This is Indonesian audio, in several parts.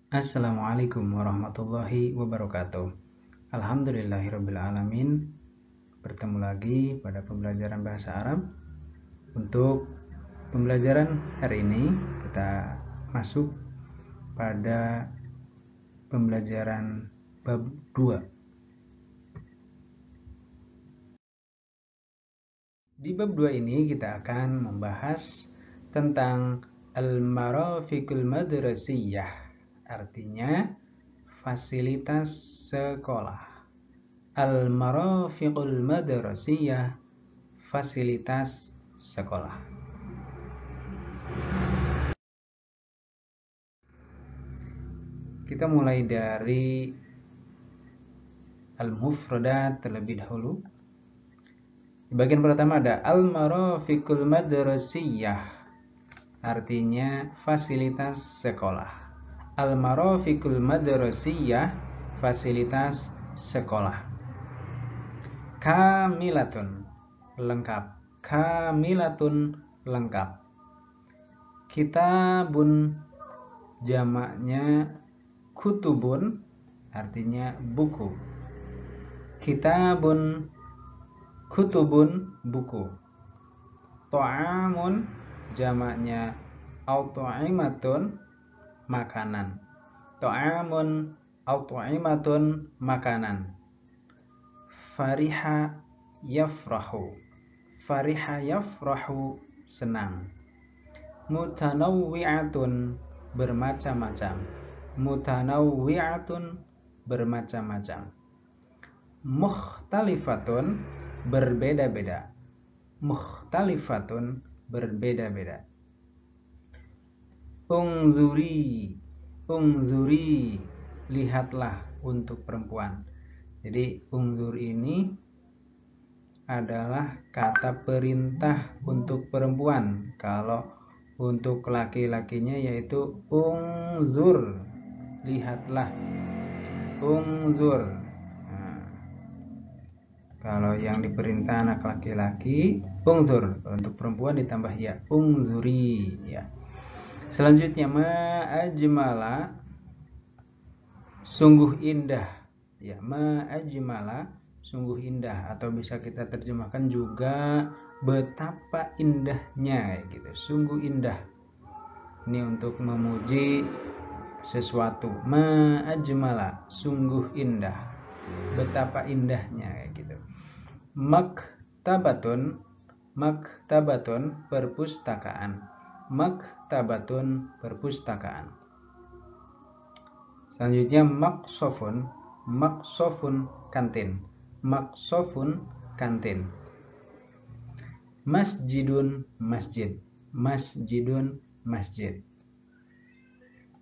Assalamualaikum warahmatullahi wabarakatuh. Alhamdulillahirrabbilalamin. Bertemu lagi pada pembelajaran bahasa Arab. Untuk pembelajaran hari ini kita masuk pada pembelajaran bab 2. Di bab 2 ini kita akan membahas tentang al-marafiqul madrasiyah, artinya fasilitas sekolah. Al-marafiqul madrasiyah, fasilitas sekolah. Kita mulai dari al-mufradat terlebih dahulu. Di bagian pertama ada al-marafiqul madrasiyah, artinya fasilitas sekolah. Al-marafiqul madrasiyah, fasilitas sekolah. Kamilatun, lengkap. Kamilatun, lengkap. Kitabun, jamaknya kutubun, artinya buku. Kitabun, kutubun, buku. Ta'amun, jamaknya au-ta'imatun, makanan. Ta'amun au ta'imatun, makanan. Fariha yafrahu. Fariha yafrahu, senang. Mutanawwi'atun, bermacam-macam. Mutanawwi'atun, bermacam-macam. Mukhtalifatun, berbeda-beda. Mukhtalifatun, berbeda-beda. Ungzuri, ungzuri, lihatlah untuk perempuan. Jadi ungzur ini adalah kata perintah untuk perempuan. Kalau untuk laki-lakinya yaitu ungzur, lihatlah. Ungzur. Nah, kalau yang diperintah anak laki-laki ungzur, untuk perempuan ditambah ya, ungzuri ya. Selanjutnya ma'ajmala, sungguh indah ya. Ma'ajmala, sungguh indah, atau bisa kita terjemahkan juga betapa indahnya gitu. Sungguh indah. Ini untuk memuji sesuatu. Ma'ajmala, sungguh indah, betapa indahnya gitu. Maktabatun, maktabatun, perpustakaan. Maktabatun, perpustakaan. Selanjutnya maksofun, maksofun, kantin. Maksofun, kantin. Masjidun, masjid. Masjidun, masjid.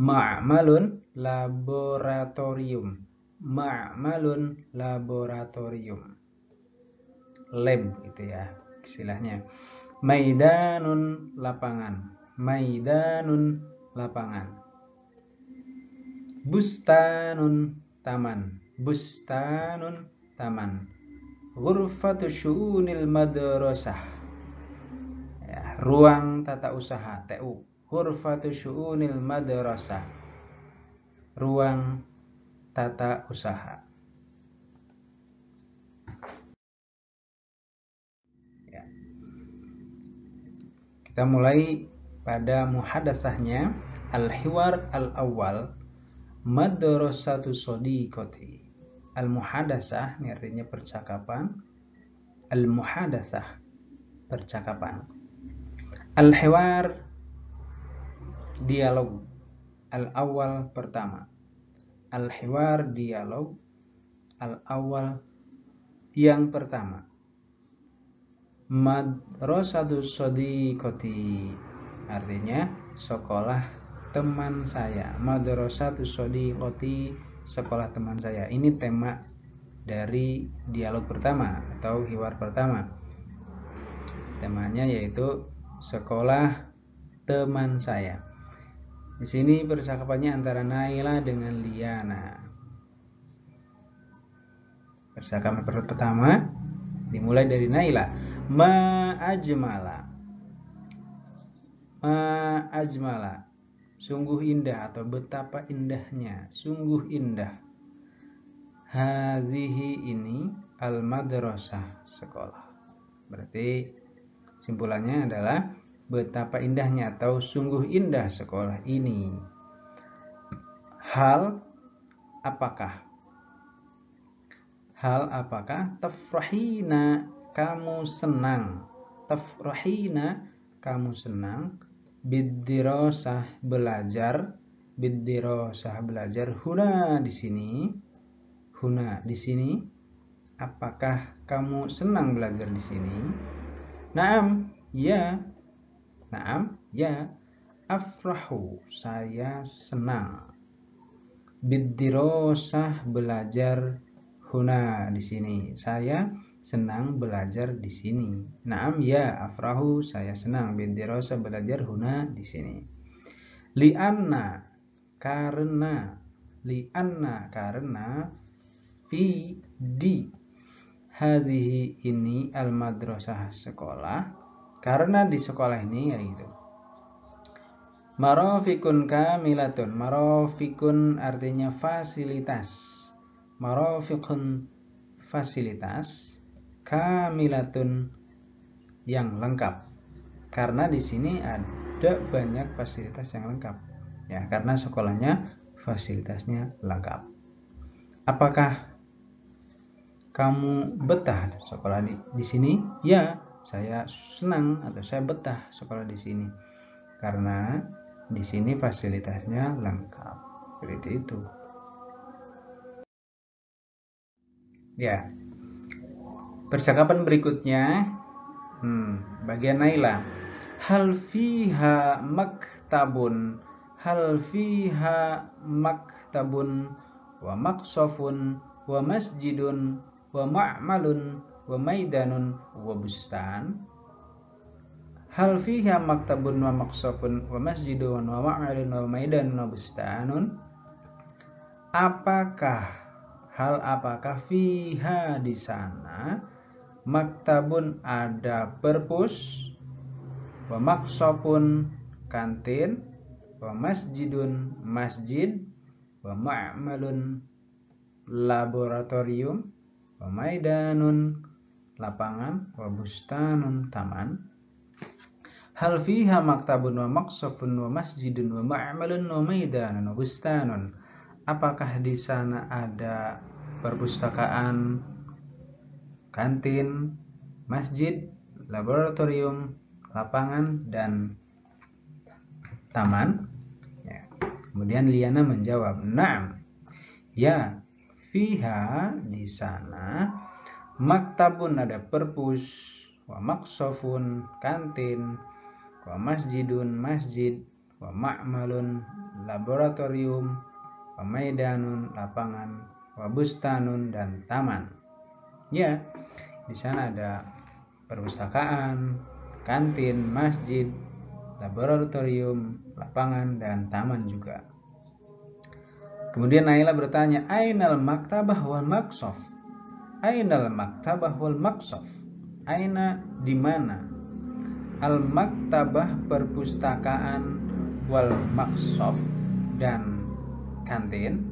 Ma'malun, laboratorium. Ma'malun, laboratorium. Lab gitu ya istilahnya. Maidanun, lapangan. Maidanun, lapangan. Bustanun, taman. Bustanun, taman. Ghurfatu syu'unil madrasah ya, ruang tata usaha, TU. Ghurfatu syu'unil madrasah, ruang tata usaha. Kita mulai pada muhadasahnya. Al-hiwar al-awwal, madrasatu shadiqati. Al-muhadasah ini artinya percakapan. Al-muhadasah, percakapan. Al-hiwar, dialog. Al-awwal, pertama. Al-hiwar, dialog. Al-awwal, yang pertama. Madrasatu shadiqati, artinya sekolah teman saya. Madrasatu shadiqati, sekolah teman saya. Ini tema dari dialog pertama atau hiwar pertama. Temanya yaitu sekolah teman saya. Di sini percakapannya antara Naila dengan Liana. Percakapan pertama dimulai dari Naila. Ma'ajmala, ma'ajmala, sungguh indah atau betapa indahnya, sungguh indah. Hazihi ini al-madrasah, sekolah. Berarti simpulannya adalah betapa indahnya atau sungguh indah sekolah ini. Hal apakah? Hal apakah? Tafrahina, kamu senang. Tafrahina, kamu senang. Biddirasah, belajar. Biddirasah, belajar. Huna, di sini. Huna, di sini. Apakah kamu senang belajar di sini? Naam, ya. Naam, ya. Afrahu, saya senang. Biddirasah, belajar. Huna, di sini. Saya senang belajar di sini. Naam, ya. Afrahu, saya senang biddirasah, belajar. Huna, di sini. Lianna, karena. Lianna, karena. Fi, di. Hadhihi, ini al-madrasah, sekolah. Karena di sekolah ini, yaitu marafikun kamilatun. Marafikun artinya fasilitas. Marafikun, fasilitas. Kamilatun, yang lengkap. Karena di sini ada banyak fasilitas yang lengkap. Ya, karena sekolahnya fasilitasnya lengkap. Apakah kamu betah sekolah di sini? Ya, saya senang atau saya betah sekolah di sini karena di sini fasilitasnya lengkap. Seperti itu. Ya. Percakapan berikutnya, bagian Naila. Hal fiha maktabun? Hal fiha maktabun wa maqsafun wa masjidun wa ma'malun wa maidanun wa bustan? Hal fiha maktabun wa maqsafun wa masjidun wa ma'malun wa maidanun wa bustanun? Apakah fiha, di sana, maktabun, ada perpus, wa maqsafun, kantin, wa masjidun, masjid, wa ma'malun, laboratorium, wa maidanun, lapangan, wa bustanun, taman? Hal fiha maktabun wa maqsafun wa masjidun wa ma'malun wa maidanun wa bustanun? Apakah di sana ada perpustakaan, kantin, masjid, laboratorium, lapangan, dan taman? Ya. Kemudian Liana menjawab, "Na'am." Ya, fiha, di sana, maktabun, ada perpus, wa maqsafun, kantin, wa masjidun, masjid, wa ma'malun, laboratorium, wa maidanun, lapangan, wa bustanun, dan taman. Ya, di sana ada perpustakaan, kantin, masjid, laboratorium, lapangan, dan taman juga. Kemudian Naila bertanya, Ainal maktabah wal maqsaf? Ainal maktabah wal maqsaf? Aina, di mana? Al maktabah, perpustakaan, wal maqsaf, dan kantin.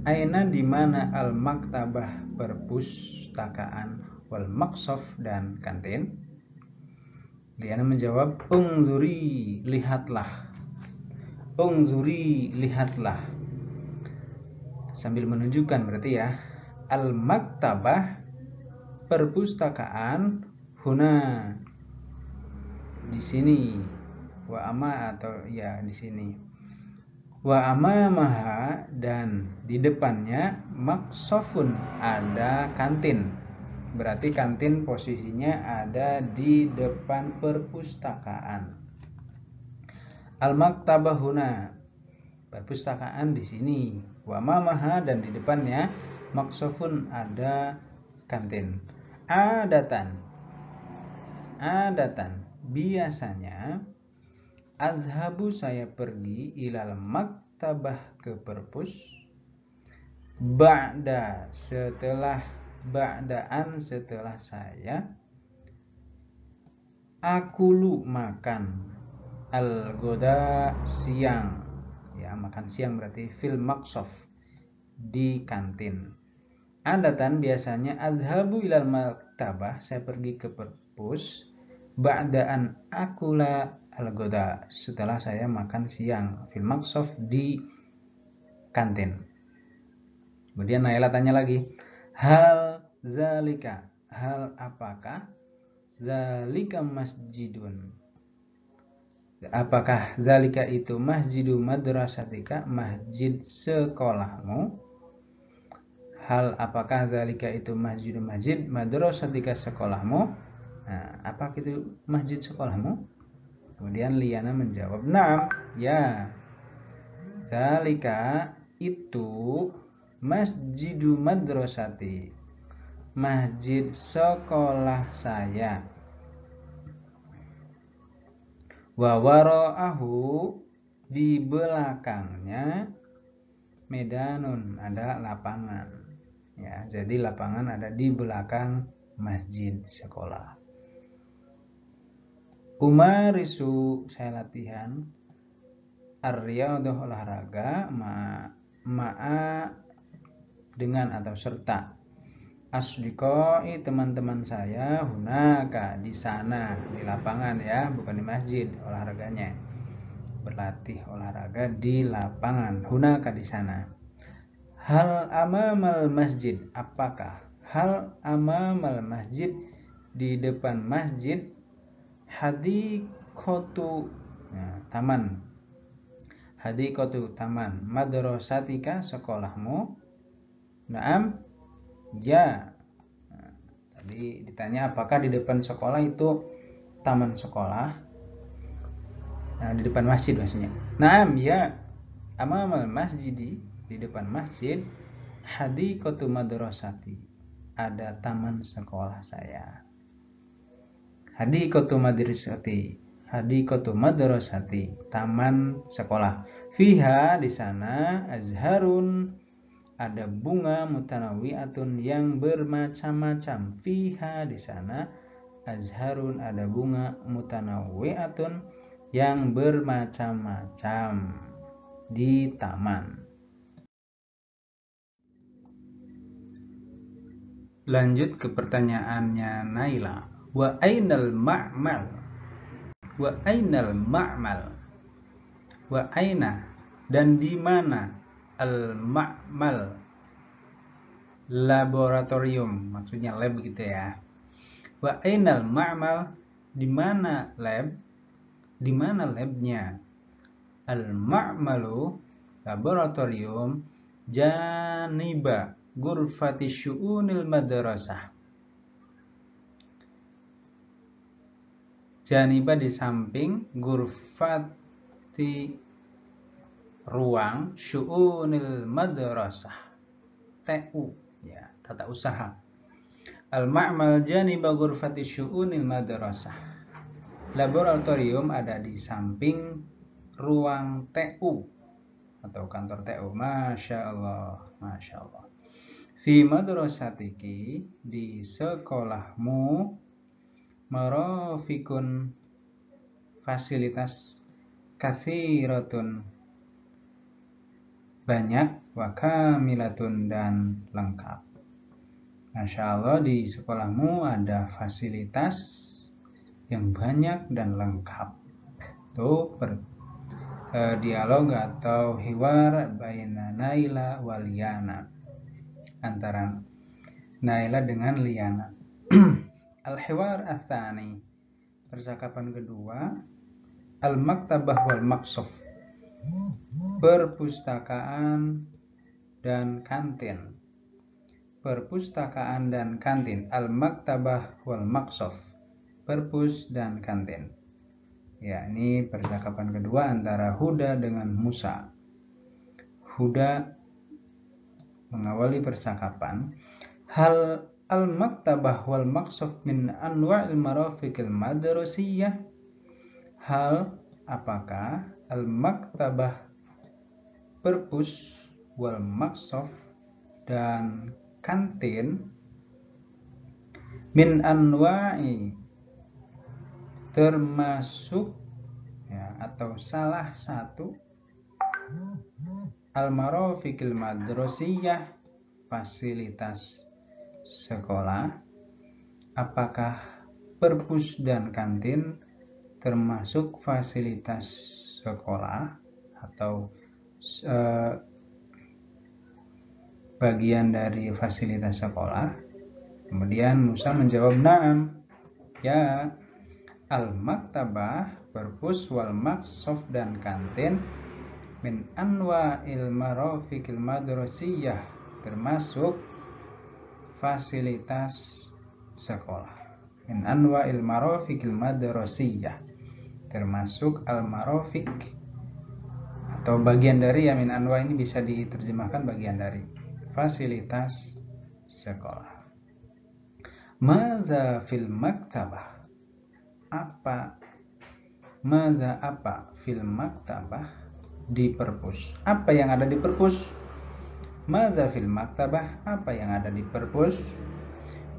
Aina, di mana? Al maktabah, perpustakaan, wal maqsaf, dan kantin. Liana menjawab, Ungzuri, lihatlah. Ungzuri, lihatlah. Sambil menunjukkan berarti ya. Al maktabah, perpustakaan, huna, di sini. Wa ama, atau ya di sini. Wa amamaha, dan di depannya, maqsafun, ada kantin. Berarti kantin posisinya ada di depan perpustakaan. Al-maktabah huna, perpustakaan di sini. Wa amamaha, dan di depannya, maqsafun, ada kantin. Adatan, biasanya, azhabu, saya pergi, ilal maktabah, ke perpus, ba'da, setelah, ba'daan, setelah saya, akulu, makan, al-goda, siang, ya, makan siang berarti fil maqsaf, di kantin. Adatan biasanya azhabu ilal maktabah, saya pergi ke perpus, ba'daan akula al-ghoda, setelah saya makan siang, fil maqsaf, di kantin. Kemudian Naila tanya lagi, hal zalika, hal apakah, zalika masjidun, apakah zalika itu masjidu madrasatika, masjid sekolahmu. Hal apakah zalika itu masjid madrasatika, sekolahmu. Nah, apa itu masjid sekolahmu? Kemudian Liana menjawab, "Naam, ya. Zalika itu masjidu madrasati, masjid sekolah saya. Wa wara'ahu, di belakangnya, medanun, ada lapangan. Ya, jadi lapangan ada di belakang masjid sekolah. Umarisu, saya latihan, ar-riyadhah, olahraga, ma'a, dengan atau serta, asdiqai, teman-teman saya, hunaka, di sana, di lapangan ya, bukan di masjid olahraganya. Berlatih olahraga di lapangan, hunaka, di sana. Hal amamal masjid, apakah hal amamal masjid, di depan masjid, hadiqatu, ya, taman, hadiqatu, taman, madrasatika, sekolahmu. Naam, ya. Nah, tadi ditanya apakah di depan sekolah itu taman sekolah, nah, di depan masjid maksudnya. Naam, ya. Amamal masjidi, di depan masjid, hadiqatu madrasati, ada taman sekolah saya. Hadiqatu madrasati, hadiqatu madrasati, taman sekolah. Fiha, di sana, azharun, ada bunga, mutanawiatun, yang bermacam-macam. Fiha, di sana, azharun, ada bunga, mutanawiatun, yang bermacam-macam, di taman. Lanjut ke pertanyaannya Naila. Wa ainal ma'mal, wa ainal ma'mal, wa aina, dan di mana, al ma'mal, laboratorium, maksudnya lab gitu ya. Wa ainal ma'mal, di mana lab, di mana labnya. Al ma'malu, laboratorium, janiba ghurfati syu'unil madrasah, janiba, di samping, ghurfati, ruang, syu'unil madrasah, TU, ya, tata usaha. Al ma'mal janiba ghurfati syu'unil madrasah, laboratorium ada di samping ruang TU atau kantor TU. Masya Allah, Masya Allah. Fi madrasatiki, di sekolahmu, marafikun, fasilitas, kathiratun, banyak, wa kamilatun, dan lengkap. Masya Allah, di sekolahmu ada fasilitas yang banyak dan lengkap. Itu dialog atau hiwar baina Naila wa Liana, antara Naila dengan Liana. Al-hiwar ats-tsani, percakapan kedua, al-maktabah wal maqsaf, perpustakaan dan kantin. Perpustakaan dan kantin, al-maktabah wal maqsaf, perpus dan kantin. Ya, ini percakapan kedua antara Huda dengan Musa. Huda mengawali percakapan, hal al-maktabah wal maqsaf min anwa'il marafiqil madrasiyah. Hal, apakah, al-maktabah, perpus, wal maqsaf, dan kantin, min anwa'i, termasuk, ya, atau salah satu, Al-marafiqil madrasiyah, fasilitas sekolah. Apakah perpus dan kantin termasuk fasilitas sekolah atau bagian dari fasilitas sekolah? Kemudian Musa menjawab, na'am, ya. Al-maktabah, perpus, wal makshof dan kantin, min anwa'il marafiqil madrasiyah, termasuk fasilitas sekolah. Min anwa'il marafiqil madrasiyah, termasuk al-marafiq atau bagian dari, ya, min anwa ini bisa diterjemahkan bagian dari fasilitas sekolah. Madza fil maktabah, apa fil maktabah, di perpus. Apa yang ada di perpus? Madza fil maktabah, apa yang ada di perpus?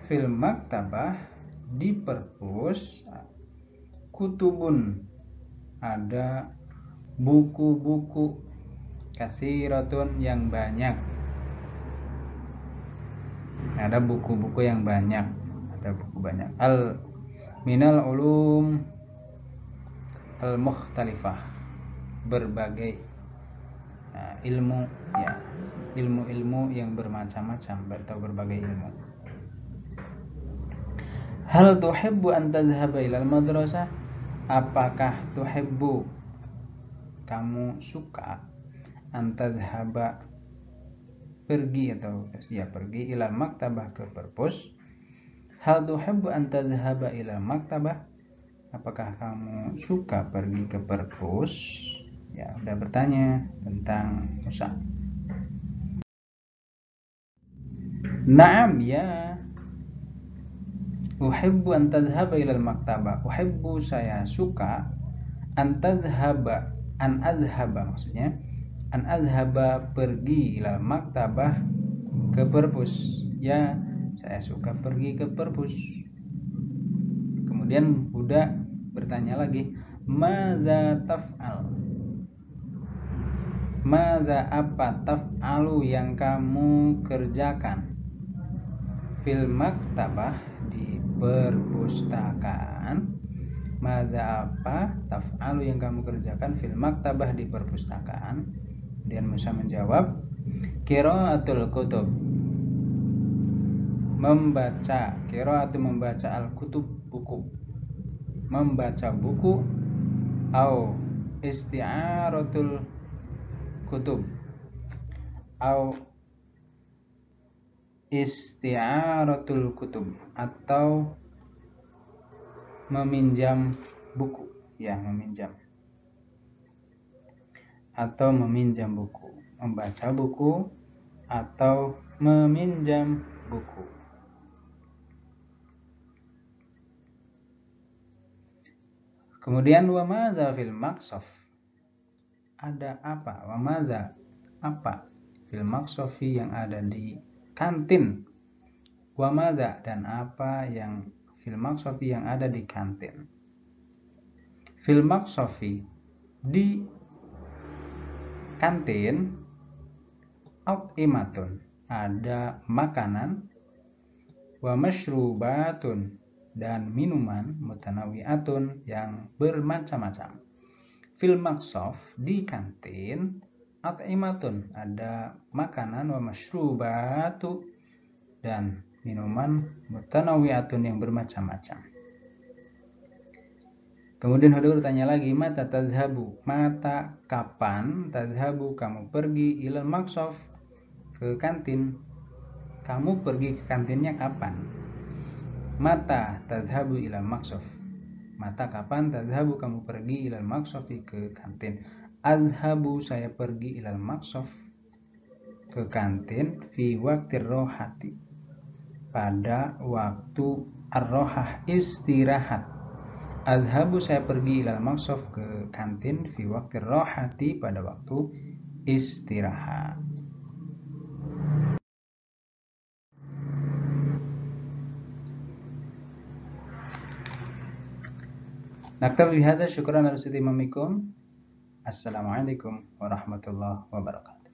Fil maktabah, di perpus, kutubun, ada buku-buku, kasiratun, yang banyak. Ada buku-buku yang banyak, ada buku banyak. Minal ulum al-mukhtalifah, berbagai ilmu, ya, ilmu-ilmu yang bermacam-macam atau berbagai ilmu. Hal tuhibbu an tadhhaba ilal madrasah, apakah tuhibbu, kamu suka, an tadhhaba, pergi atau ya pergi, ilal maktabah, ke perpus. Hal tuhibbu an tadhhaba ilal maktabah, apakah kamu suka pergi ke perpus? Ya, udah bertanya tentang Musa. Naam, ya. Uhibbu an tadhhaba ilal maktabah, uhibbu, saya suka, an tadhhaba, an adhhaba, maksudnya an adhhaba, pergi, ilal maktabah, ke perpus. Ya, saya suka pergi ke perpus. Kemudian Buddha bertanya lagi, madza taf'al, madza, apa, taf'alu, yang kamu kerjakan, fil maktabah, di perpustakaan. Madza, apa, taf'alu, yang kamu kerjakan, fil maktabah, di perpustakaan. Kemudian Musa menjawab, qiraatul kutub, membaca, qiraatu, membaca, al-kutub, buku, membaca buku, au isti'aratul kutub, au isti'aratul kutub, atau meminjam buku, ya, meminjam atau meminjam buku, membaca buku atau meminjam buku. Kemudian wa madza fil maqsaf, ada apa, wa madza, apa, fil maqsafi, yang ada di kantin, wa madza, dan apa yang fil maqsafi, yang ada di kantin. Fil maqsafi, di kantin, at'imatun, ada makanan, wa masyrubatun, dan minuman, mutanawiatun, yang bermacam-macam. Fil maqsaf, di kantin, at'imatun, ada makanan, wa masyrubatu, dan minuman, mutanawiatun, yang bermacam-macam. Kemudian Huda bertanya lagi, mata tadhhabu, mata, kapan, tadhhabu, kamu pergi, ilal maqsaf, ke kantin, kamu pergi ke kantinnya kapan? Mata tadhhabu ilal maqsaf, mata, kapan, tadhhabu, kamu pergi, ilal maqsafi, ke kantin. Adhhabu, saya pergi, ilal maqsaf, ke kantin, fi waqtir rohati, pada waktu ar-rohah, istirahat. Adhabu, saya pergi, ilal maqsaf, ke kantin, fi waqtir rohati, pada waktu istirahat. Naktabi bihadza, syukran ala istimamikum. Assalamualaikum warahmatullahi wabarakatuh.